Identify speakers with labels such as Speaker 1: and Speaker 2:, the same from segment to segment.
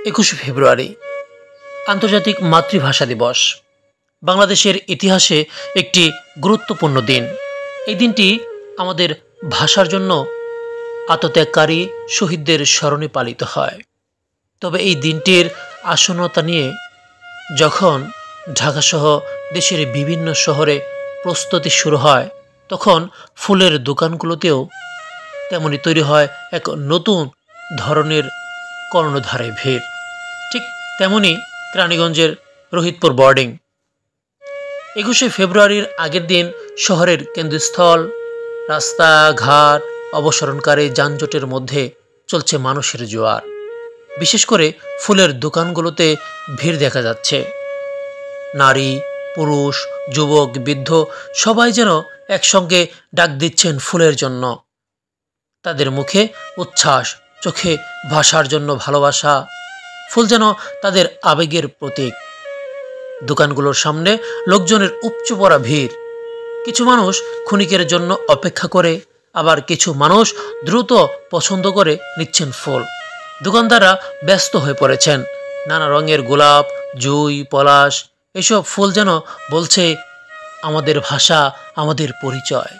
Speaker 1: 21শে ফেব্রুয়ারি আন্তর্জাতিক মাতৃভাষা দিবস। বাংলাদেশের ইতিহাসে একটি গুরুত্বপূর্ণ দিন। এই দিনটি আমাদের ভাষার জন্য আত্মত্যাগকারী শহীদদের স্মরণে পালিত হয়। তবে এই দিনটির আসন্নতা নিয়ে যখন ঢাকাসহ দেশের বিভিন্ন শহরে প্রস্তুতি শুরু হয়, তখন ফুলের দোকানগুলোতেও তেমনি তৈরি হয় এক নতুন ধরনের কর্ণধারে ভিড়। ঠিক তেমনি কেরানীগঞ্জের রোহিতপুর বোর্ডিং। 21শে ফেব্রুয়ারির আগের দিন শহরের কেন্দ্রস্থল, রাস্তাঘাট, অবসরণকারী যানজটের মধ্যে চলছে মানুষের জোয়ার। বিশেষ করে ফুলের দোকানগুলোতে ভিড় দেখা যাচ্ছে। নারী, পুরুষ, যুবক, বৃদ্ধ সবাই যেন একসঙ্গে ডাক দিচ্ছেন ফুলের জন্য। তাদের মুখে উচ্ছ্বাস, চোখে ভাষার জন্য ভালোবাসা। ফুল যেন তাদের আবেগের প্রতীক। দোকানগুলোর সামনে লোকজনের উপচে পড়া ভিড়। কিছু মানুষ ক্ষণিকের জন্য অপেক্ষা করে, আবার কিছু মানুষ দ্রুত পছন্দ করে নিচ্ছেন ফুল। দোকানদাররা ব্যস্ত হয়ে পড়েছেন। নানা রঙের গোলাপ, জুঁই, পলাশ, এসব ফুল যেন বলছে আমাদের ভাষা, আমাদের পরিচয়।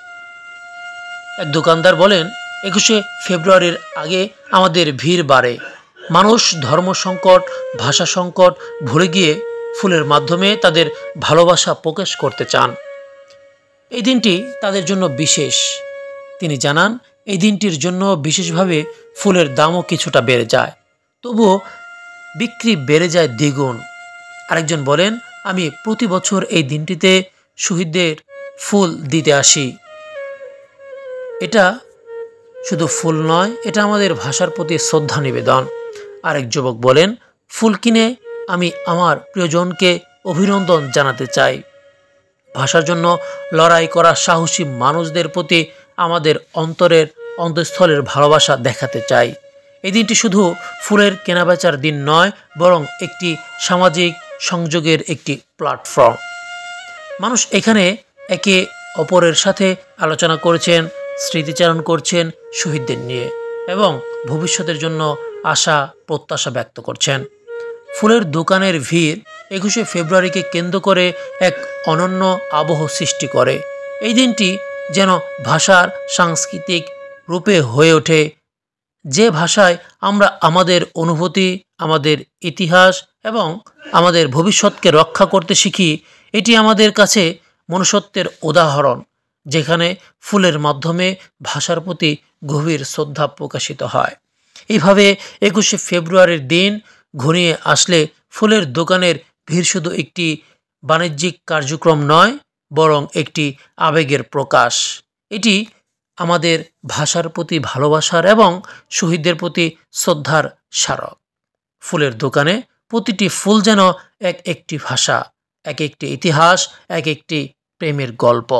Speaker 1: এক দোকানদার বলেন, 21শে ফেব্রুয়ারির আগে আমাদের ভিড় বাড়ে। মানুষ ধর্ম সংকট, ভাষা সংকট ভুলে গিয়ে ফুলের মাধ্যমে তাদের ভালোবাসা প্রকাশ করতে চান। এই দিনটি তাদের জন্য বিশেষ। তিনি জানান, এই দিনটির জন্য বিশেষভাবে ফুলের দামও কিছুটা বেড়ে যায়, তবুও বিক্রি বেড়ে যায় দ্বিগুণ। আরেকজন বলেন, আমি প্রতি বছর এই দিনটিতে শহীদদের ফুল দিতে আসি। এটা শুধু ফুল নয়, এটা আমাদের ভাষার প্রতি শ্রদ্ধা নিবেদন। আরেক যুবক বলেন, ফুল কিনে আমি আমার প্রিয়জনকে অভিনন্দন জানাতে চাই। ভাষার জন্য লড়াই করা সাহসী মানুষদের প্রতি আমাদের অন্তঃস্থলের ভালোবাসা দেখাতে চাই। এই দিনটি শুধু ফুলের কেনাবেচার দিন নয়, বরং একটি সামাজিক সংযোগের একটি প্ল্যাটফর্ম। মানুষ এখানে একে অপরের সাথে আলোচনা করেছেন, স্মৃতিচারণ করছেন শহীদদের নিয়ে, এবং ভবিষ্যতের জন্য আশা প্রত্যাশা ব্যক্ত করছেন। ফুলের দোকানের ভিড় 21শে ফেব্রুয়ারিকে কেন্দ্র করে এক অনন্য আবহ সৃষ্টি করে। এই দিনটি যেন ভাষার সাংস্কৃতিক রূপে হয়ে ওঠে, যে ভাষায় আমরা আমাদের অনুভূতি, আমাদের ইতিহাস এবং আমাদের ভবিষ্যৎকে রক্ষা করতে শিখি। এটি আমাদের কাছে মনুষ্যত্বের উদাহরণ, যেখানে ফুলের মাধ্যমে ভাষার প্রতি গভীর শ্রদ্ধা প্রকাশিত হয়। এইভাবে 21শে ফেব্রুয়ারির দিন ঘনিয়ে আসলে ফুলের দোকানের ভিড় শুধু একটি বাণিজ্যিক কার্যক্রম নয়, বরং একটি আবেগের প্রকাশ। এটি আমাদের ভাষার প্রতি ভালোবাসার এবং শহীদদের প্রতি শ্রদ্ধার স্মারক। ফুলের দোকানে প্রতিটি ফুল যেন এক একটি ভাষা, এক একটি ইতিহাস, এক একটি প্রেমের গল্প।